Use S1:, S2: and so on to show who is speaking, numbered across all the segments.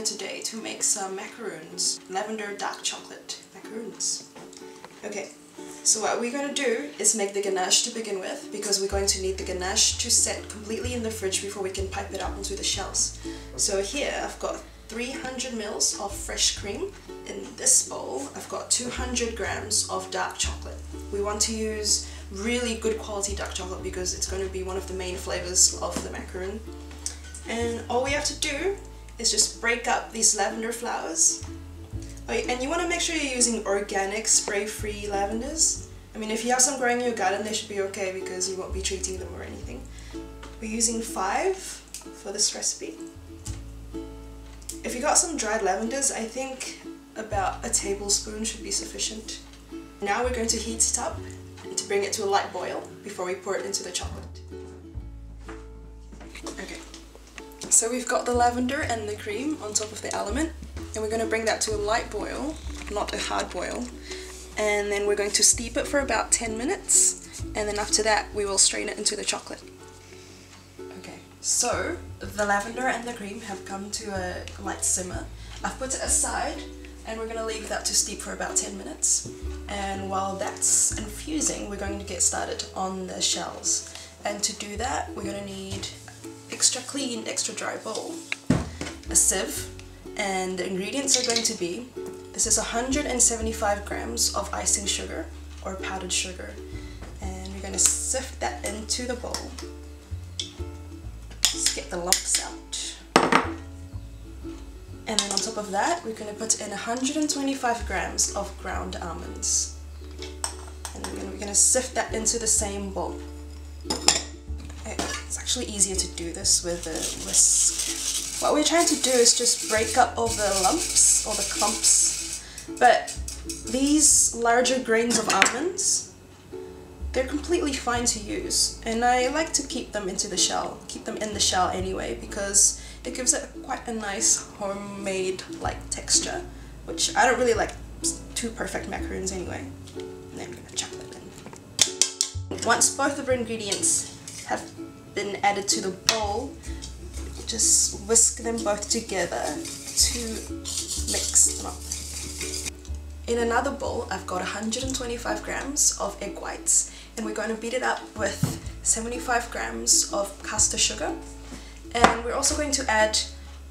S1: today to make some macaroons, lavender dark chocolate macaroons. Okay, so what we're going to do is make the ganache to begin with, because we're going to need the ganache to set completely in the fridge before we can pipe it up into the shells. So here I've got 300 ml of fresh cream. In this bowl I've got 200 grams of dark chocolate. We want to use really good quality dark chocolate because it's going to be one of the main flavors of the macaroon. And all we have to do is just break up these lavender flowers. And you want to make sure you're using organic, spray-free lavenders. I mean, if you have some growing in your garden, they should be okay because you won't be treating them or anything. We're using 5 for this recipe. If you got some dried lavenders, I think about a tablespoon should be sufficient. Now we're going to heat it up to bring it to a light boil before we pour it into the chocolate. Okay, so we've got the lavender and the cream on top of the element, and we're going to bring that to a light boil, not a hard boil, and then we're going to steep it for about 10 minutes, and then after that we will strain it into the chocolate. Okay, so the lavender and the cream have come to a light simmer. I've put it aside and we're going to leave that to steep for about 10 minutes. And while that's infusing, we're going to get started on the shells. And to do that, we're going to need extra clean, extra dry bowl, a sieve, and the ingredients are going to be, this is 175 grams of icing sugar or powdered sugar, and we're going to sift that into the bowl. Just get the lumps out. And then on top of that, we're going to put in 125 grams of ground almonds. And then we're going to sift that into the same bowl. It's actually easier to do this with a whisk. What we're trying to do is just break up all the lumps, or the clumps. But these larger grains of almonds, they're completely fine to use. And I like to keep them into the shell, keep them in the shell anyway, because it gives it quite a nice homemade-like texture, which I don't really like too perfect macaroons anyway. And then I'm gonna chuck them in. Once both of our ingredients have been added to the bowl, just whisk them both together to mix them up. In another bowl, I've got 125 grams of egg whites, and we're going to beat it up with 75 grams of caster sugar. And we're also going to add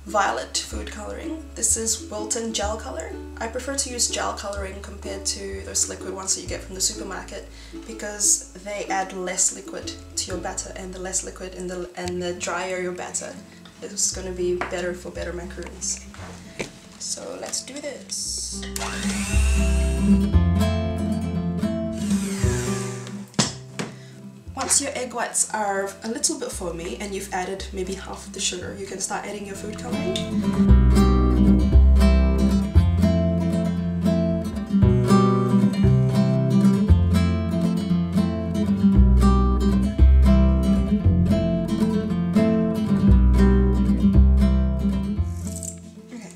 S1: violet food coloring. This is Wilton gel color. I prefer to use gel coloring compared to those liquid ones that you get from the supermarket, because they add less liquid to your batter, and the less liquid and the drier your batter, it's going to be better for better macaroons. So let's do this. Once your egg whites are a little bit foamy and you've added maybe half of the sugar, you can start adding your food coloring. Okay.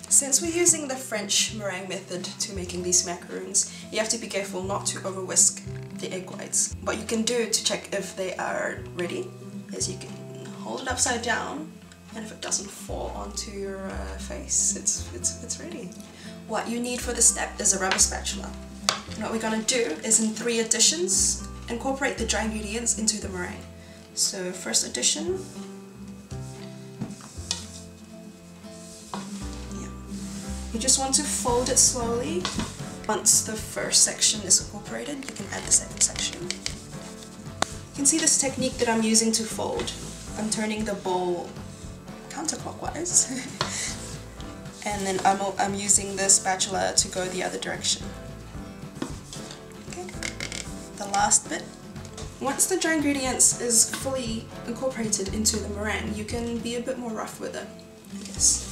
S1: Since we're using the French meringue method to making these macaroons, you have to be careful not to over whisk the egg whites. What you can do to check if they are ready is you can hold it upside down, and if it doesn't fall onto your face, it's ready. What you need for this step is a rubber spatula. And what we're going to do is, in 3 additions, incorporate the dry ingredients into the meringue. So first addition, you just want to fold it slowly. Once the first section is incorporated, you can add the second section. You can see this technique that I'm using to fold. I'm turning the bowl counterclockwise, and then I'm using the spatula to go the other direction. Okay, the last bit. Once the dry ingredients is fully incorporated into the meringue, you can be a bit more rough with it, I guess.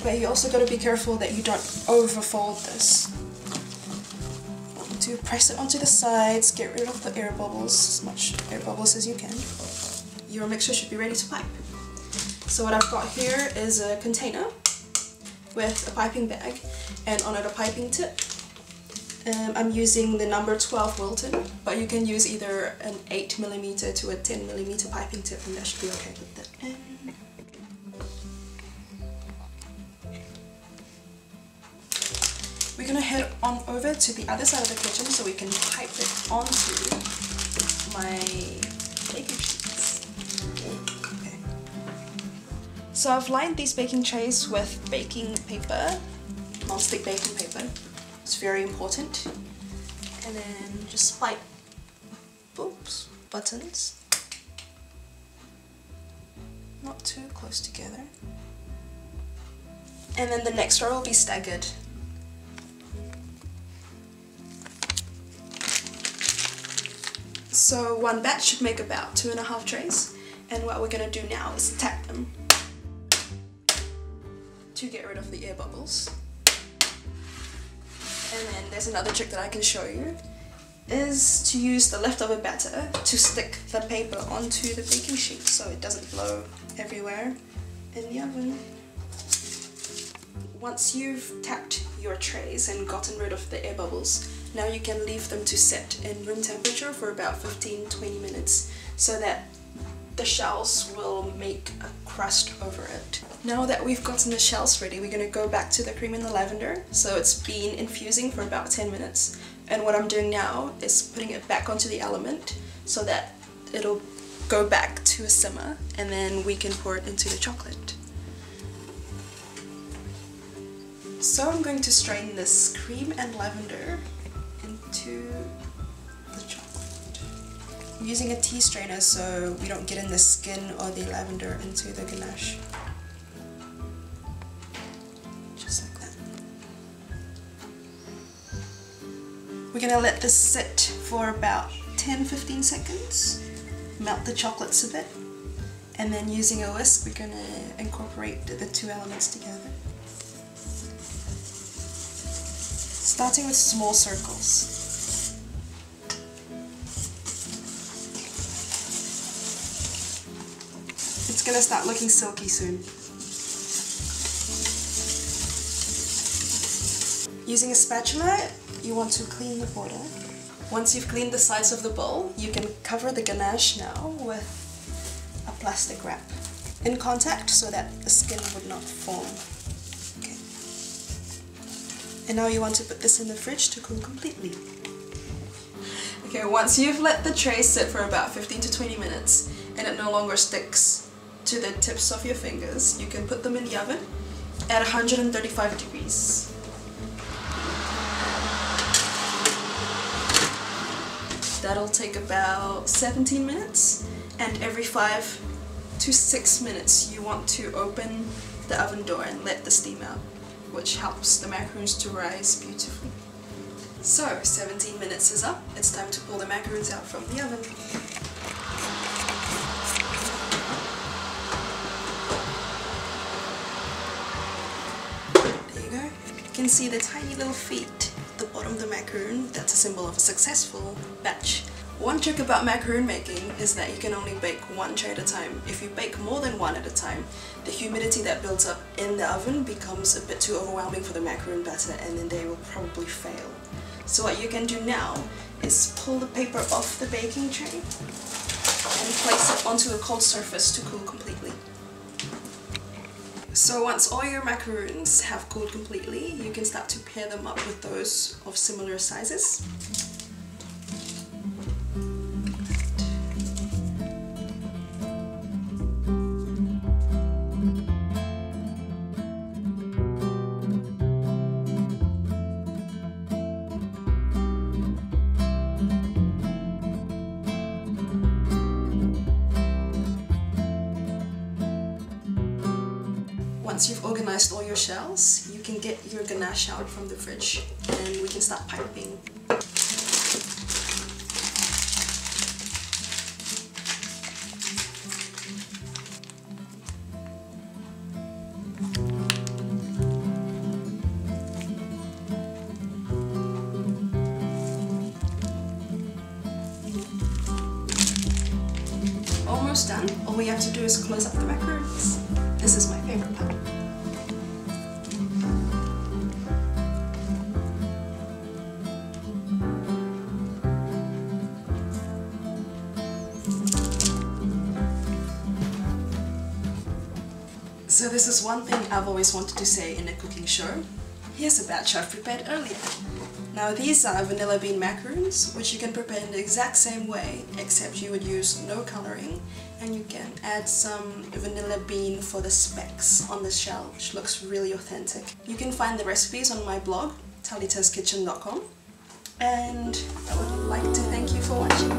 S1: But you also got to be careful that you don't overfold this. To press it onto the sides, get rid of the air bubbles, as much air bubbles as you can. Your mixture should be ready to pipe. So what I've got here is a container with a piping bag, and on it a piping tip. I'm using the number 12 Wilton, but you can use either an 8mm to a 10mm piping tip, and that should be okay with that. We're gonna head on over to the other side of the kitchen so we can pipe it onto my baking sheets. Okay. So I've lined these baking trays with baking paper, non-stick baking paper. It's very important. And then just pipe, oops, buttons. Not too close together. And then the next row will be staggered. So one batch should make about 2.5 trays. And what we're going to do now is tap them to get rid of the air bubbles. And then there's another trick that I can show you, is to use the leftover batter to stick the paper onto the baking sheet so it doesn't blow everywhere in the oven. Once you've tapped your trays and gotten rid of the air bubbles, now you can leave them to set in room temperature for about 15-20 minutes so that the shells will make a crust over it. Now that we've gotten the shells ready, we're going to go back to the cream and the lavender. So it's been infusing for about 10 minutes. And what I'm doing now is putting it back onto the element so that it'll go back to a simmer, and then we can pour it into the chocolate. So I'm going to strain this cream and lavender into the chocolate. I'm using a tea strainer so we don't get in the skin or the lavender into the ganache. Just like that. We're going to let this sit for about 10-15 seconds. Melt the chocolates a bit. And then using a whisk, we're going to incorporate the two elements together. Starting with small circles. It's gonna start looking silky soon. Using a spatula, you want to clean the border. Once you've cleaned the sides of the bowl, you can cover the ganache now with a plastic wrap in contact so that the skin would not form. And now you want to put this in the fridge to cool completely. Okay, once you've let the tray sit for about 15-20 minutes and it no longer sticks to the tips of your fingers, you can put them in the oven at 135 degrees. That'll take about 17 minutes, and every 5 to 6 minutes you want to open the oven door and let the steam out, which helps the macaroons to rise beautifully. So, 17 minutes is up. It's time to pull the macaroons out from the oven. There you go. You can see the tiny little feet at the bottom of the macaroon. That's a symbol of a successful batch. One trick about macaroon making is that you can only bake one tray at a time. If you bake more than one at a time, the humidity that builds up in the oven becomes a bit too overwhelming for the macaroon batter, and then they will probably fail. So what you can do now is pull the paper off the baking tray and place it onto a cold surface to cool completely. So once all your macaroons have cooled completely, you can start to pair them up with those of similar sizes. Once you've organized all your shells, you can get your ganache out from the fridge and we can start piping. Almost done. All we have to do is close up the macaroons. This is my favorite part. So this is one thing I've always wanted to say in a cooking show. Here's a batch I've prepared earlier. Now these are vanilla bean macaroons, which you can prepare in the exact same way, except you would use no coloring, and you can add some vanilla bean for the specks on the shell, which looks really authentic. You can find the recipes on my blog, talitaskitchen.com, and I would like to thank you for watching.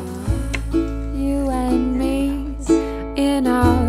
S2: You and me in our